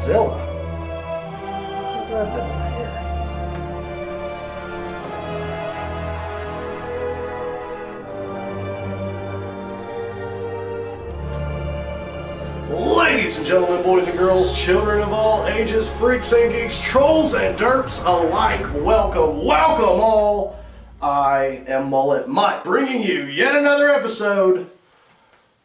Zilla? What's that doing here? Ladies and gentlemen, boys and girls, children of all ages, freaks and geeks, trolls and derps alike, welcome all. I am Mullet Mike, bringing you yet another episode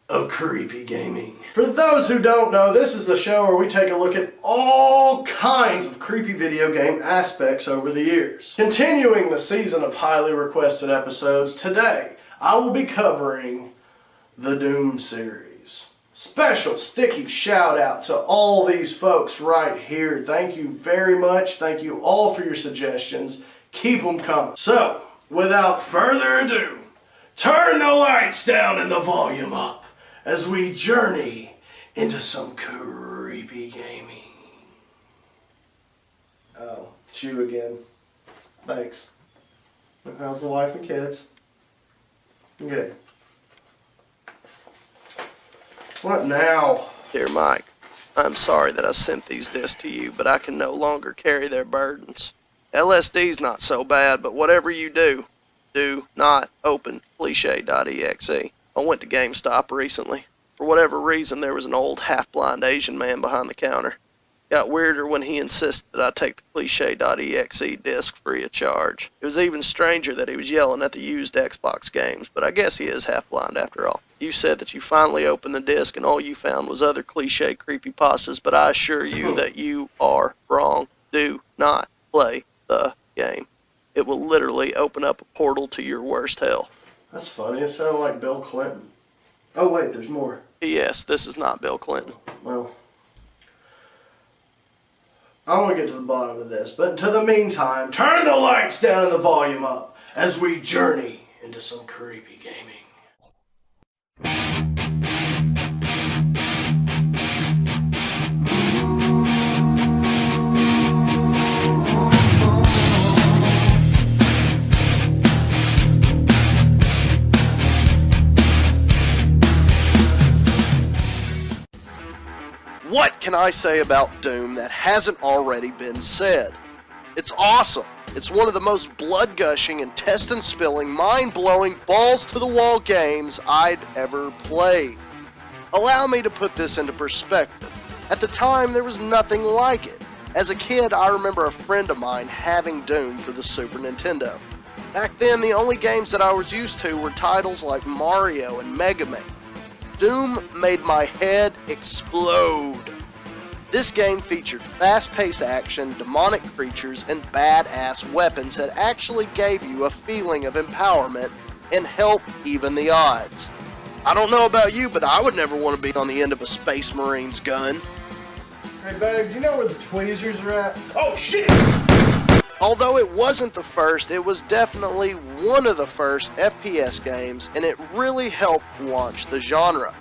of Creepy Gaming. For those who don't know, this is the show where we take a look at all kinds of creepy video game aspects over the years. Continuing the season of highly requested episodes, today I will be covering the Doom series. Special sticky shout out to all these folks right here. Thank you very much. Thank you all for your suggestions. Keep them coming. So, without further ado, turn the lights down and the volume up as we journey into some creepy gaming. Oh, it's you again. Thanks. How's the wife and kids? Good. What now? Dear Mike, I'm sorry that I sent these discs to you, but I can no longer carry their burdens. LSD's not so bad, but whatever you do not open cliche.exe. I went to GameStop recently. For whatever reason, there was an old half-blind Asian man behind the counter. Got weirder when he insisted that I take the cliche.exe disc free of charge. It was even stranger that he was yelling at the used Xbox games, but I guess he is half-blind after all. You said that you finally opened the disc and all you found was other cliche creepypastas, but I assure you that you are wrong. Do not play the game. It will literally open up a portal to your worst hell. That's funny. It sounded like Bill Clinton. Oh wait, there's more. Yes, this is not Bill Clinton. Well, I want to get to the bottom of this, but to the meantime, turn the lights down and the volume up as we journey into some creepy gaming. What can I say about Doom that hasn't already been said? It's awesome. It's one of the most blood-gushing, intestine-spilling, mind-blowing, balls-to-the-wall games I'd ever played. Allow me to put this into perspective. At the time, there was nothing like it. As a kid, I remember a friend of mine having Doom for the Super Nintendo. Back then, the only games that I was used to were titles like Mario and Mega Man. Doom made my head explode. This game featured fast-paced action, demonic creatures, and badass weapons that actually gave you a feeling of empowerment and help even the odds. I don't know about you, but I would never want to be on the end of a Space Marine's gun. Hey babe, do you know where the tweezers are at? Oh shit! Although it wasn't the first, it was definitely one of the first FPS games, and it really helped launch the genre.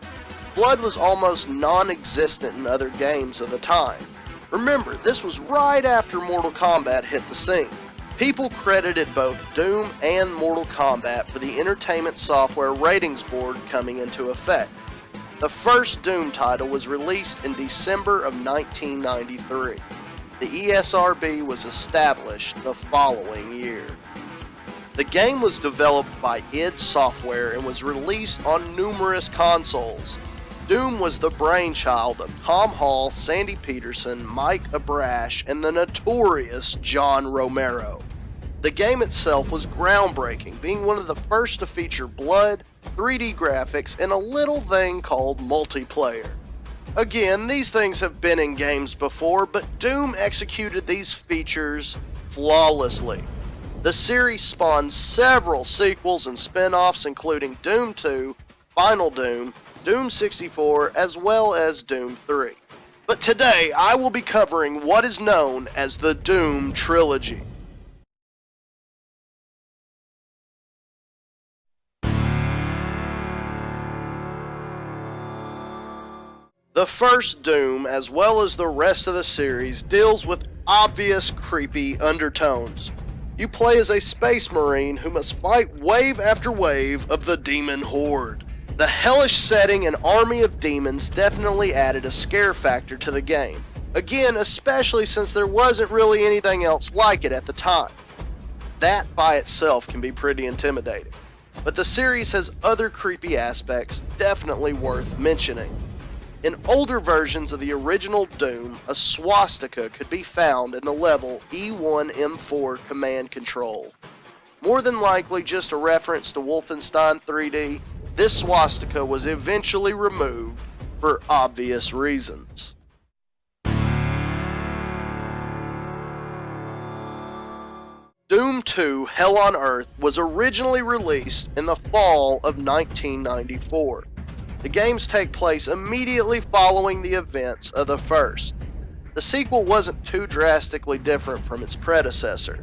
Blood was almost non-existent in other games of the time. Remember, this was right after Mortal Kombat hit the scene. People credited both Doom and Mortal Kombat for the Entertainment Software Ratings Board coming into effect. The first Doom title was released in December of 1993. The ESRB was established the following year. The game was developed by id Software and was released on numerous consoles. Doom was the brainchild of Tom Hall, Sandy Peterson, Mike Abrash, and the notorious John Romero. The game itself was groundbreaking, being one of the first to feature blood, 3D graphics, and a little thing called multiplayer. Again, these things have been in games before, but Doom executed these features flawlessly. The series spawned several sequels and spin-offs, including Doom 2, Final Doom, Doom 64, as well as Doom 3. But today, I will be covering what is known as the Doom Trilogy. The first Doom, as well as the rest of the series, deals with obvious creepy undertones. You play as a space marine who must fight wave after wave of the demon horde. The hellish setting and army of demons definitely added a scare factor to the game. Again, especially since there wasn't really anything else like it at the time. That by itself can be pretty intimidating. But the series has other creepy aspects definitely worth mentioning. In older versions of the original Doom, a swastika could be found in the level E1M4 command control. More than likely just a reference to Wolfenstein 3D, this swastika was eventually removed for obvious reasons. Doom 2 Hell on Earth was originally released in the fall of 1994. The games take place immediately following the events of the first. The sequel wasn't too drastically different from its predecessor.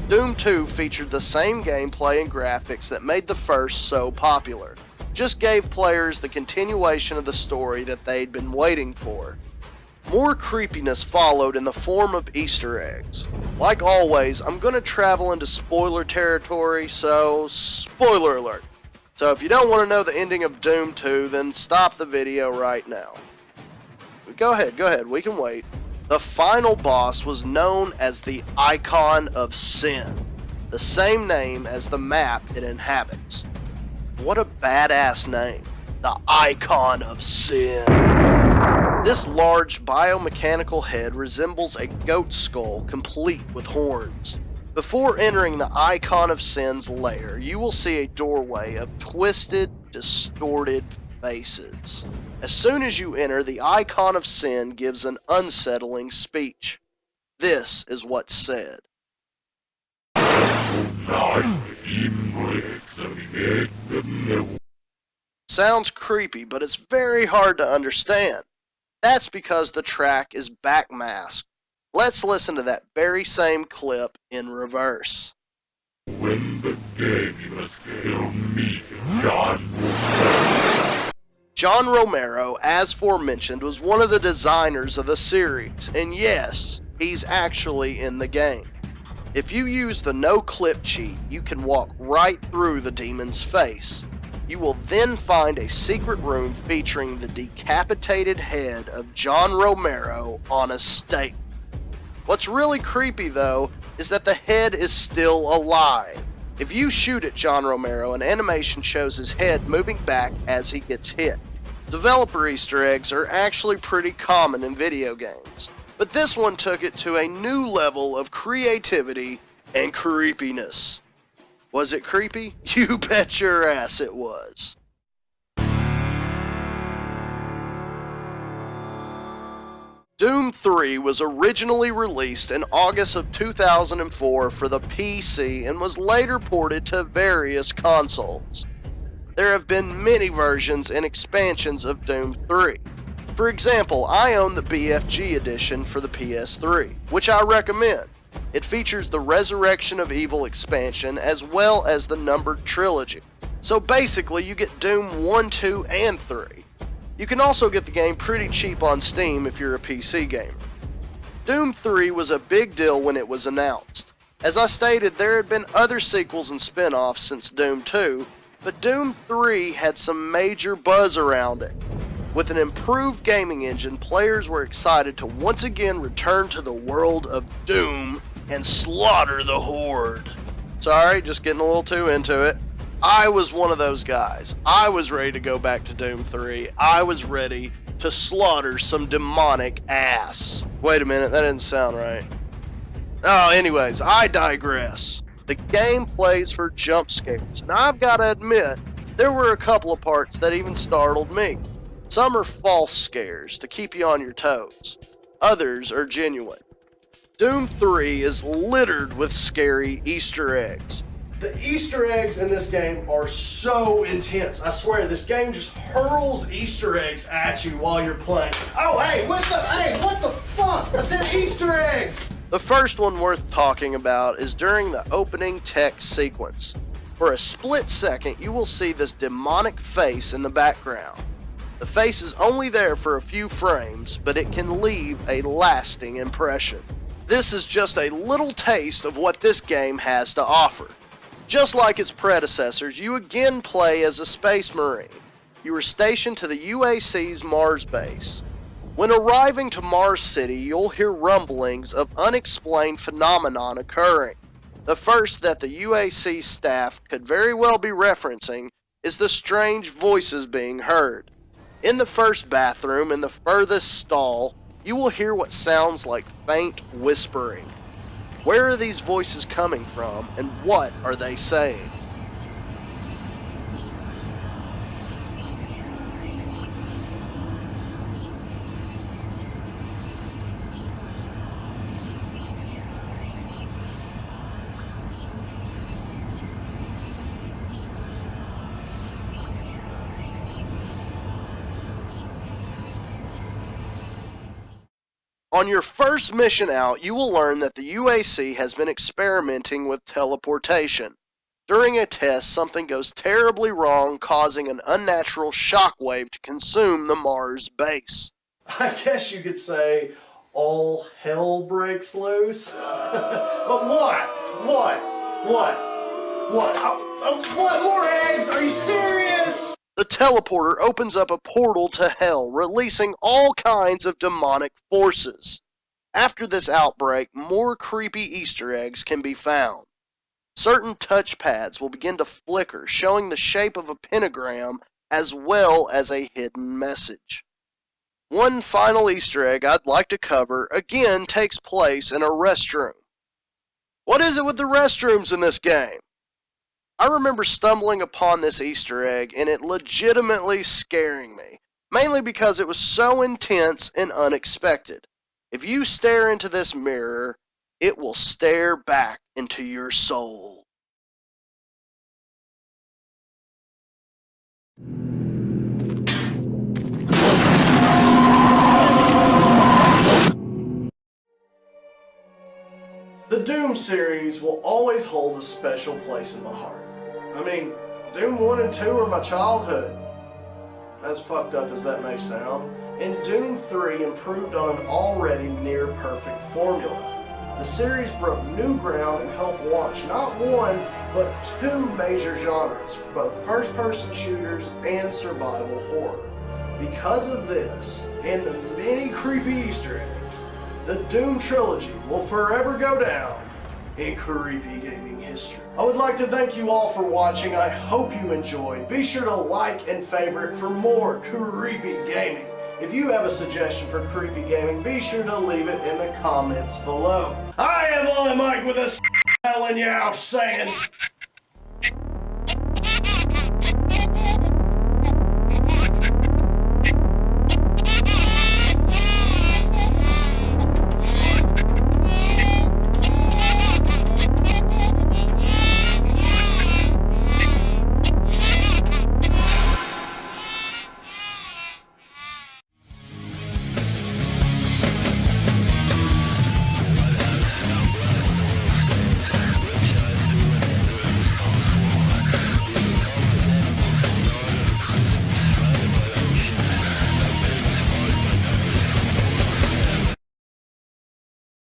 Doom 2 featured the same gameplay and graphics that made the first so popular, just gave players the continuation of the story that they'd been waiting for. More creepiness followed in the form of Easter eggs. Like always, I'm going to travel into spoiler territory, so spoiler alert. So if you don't want to know the ending of Doom 2, then stop the video right now. Go ahead, we can wait. The final boss was known as the Icon of Sin, the same name as the map it inhabits. What a badass name, the Icon of Sin. This large biomechanical head resembles a goat skull complete with horns. Before entering the Icon of Sin's lair, you will see a doorway of twisted, distorted faces. As soon as you enter, the Icon of Sin gives an unsettling speech. This is what's said. Sounds creepy, but it's very hard to understand. That's because the track is backmasked. Let's listen to that very same clip in reverse. When the dead must kill me, John Romero, as forementioned, was one of the designers of the series, and yes, he's actually in the game. If you use the no-clip cheat, you can walk right through the demon's face. You will then find a secret room featuring the decapitated head of John Romero on a stake. What's really creepy though is that the head is still alive. If you shoot at John Romero, an animation shows his head moving back as he gets hit. Developer Easter eggs are actually pretty common in video games, but this one took it to a new level of creativity and creepiness. Was it creepy? You bet your ass it was. Doom 3 was originally released in August of 2004 for the PC and was later ported to various consoles. There have been many versions and expansions of Doom 3. For example, I own the BFG edition for the PS3, which I recommend. It features the Resurrection of Evil expansion as well as the numbered Trilogy. So basically you get Doom 1, 2, and 3. You can also get the game pretty cheap on Steam if you're a PC gamer. Doom 3 was a big deal when it was announced. As I stated, there had been other sequels and spin-offs since Doom 2, but Doom 3 had some major buzz around it. With an improved gaming engine, players were excited to once again return to the world of Doom and slaughter the Horde. Sorry, just getting a little too into it. I was one of those guys. I was ready to go back to Doom 3. I was ready to slaughter some demonic ass. Wait a minute, that didn't sound right. Oh, anyways, I digress. The game plays for jump scares, and I've got to admit, there were a couple of parts that even startled me. Some are false scares to keep you on your toes. Others are genuine. Doom 3 is littered with scary Easter eggs. The Easter eggs in this game are so intense. I swear, this game just hurls Easter eggs at you while you're playing. Oh, hey, what the fuck? I said Easter eggs! The first one worth talking about is during the opening text sequence. For a split second, you will see this demonic face in the background. The face is only there for a few frames, but it can leave a lasting impression. This is just a little taste of what this game has to offer. Just like its predecessors, you again play as a space marine. You are stationed to the UAC's Mars base. When arriving to Mars City, you'll hear rumblings of unexplained phenomenon occurring. The first that the UAC staff could very well be referencing is the strange voices being heard. In the first bathroom, in the furthest stall, you will hear what sounds like faint whispering. Where are these voices coming from, and what are they saying? On your first mission out, you will learn that the UAC has been experimenting with teleportation. During a test, something goes terribly wrong, causing an unnatural shockwave to consume the Mars base. I guess you could say all hell breaks loose. But what? What? What? More eggs? Are you serious? The teleporter opens up a portal to hell, releasing all kinds of demonic forces. After this outbreak, more creepy Easter eggs can be found. Certain touchpads will begin to flicker, showing the shape of a pentagram as well as a hidden message. One final Easter egg I'd like to cover again takes place in a restroom. What is it with the restrooms in this game? I remember stumbling upon this Easter egg and it legitimately scaring me, mainly because it was so intense and unexpected. If you stare into this mirror, it will stare back into your soul. The Doom series will always hold a special place in my heart. I mean, Doom 1 and 2 are my childhood, as fucked up as that may sound, and Doom 3 improved on an already near-perfect formula. The series broke new ground and helped launch not one, but two major genres for both first-person shooters and survival horror. Because of this, and the many creepy Easter eggs, the Doom Trilogy will forever go down in creepy gaming history. I would like to thank you all for watching. I hope you enjoyed. Be sure to like and favorite for more creepy gaming. If you have a suggestion for creepy gaming, be sure to leave it in the comments below. I am Mullet Mike with a and yow saying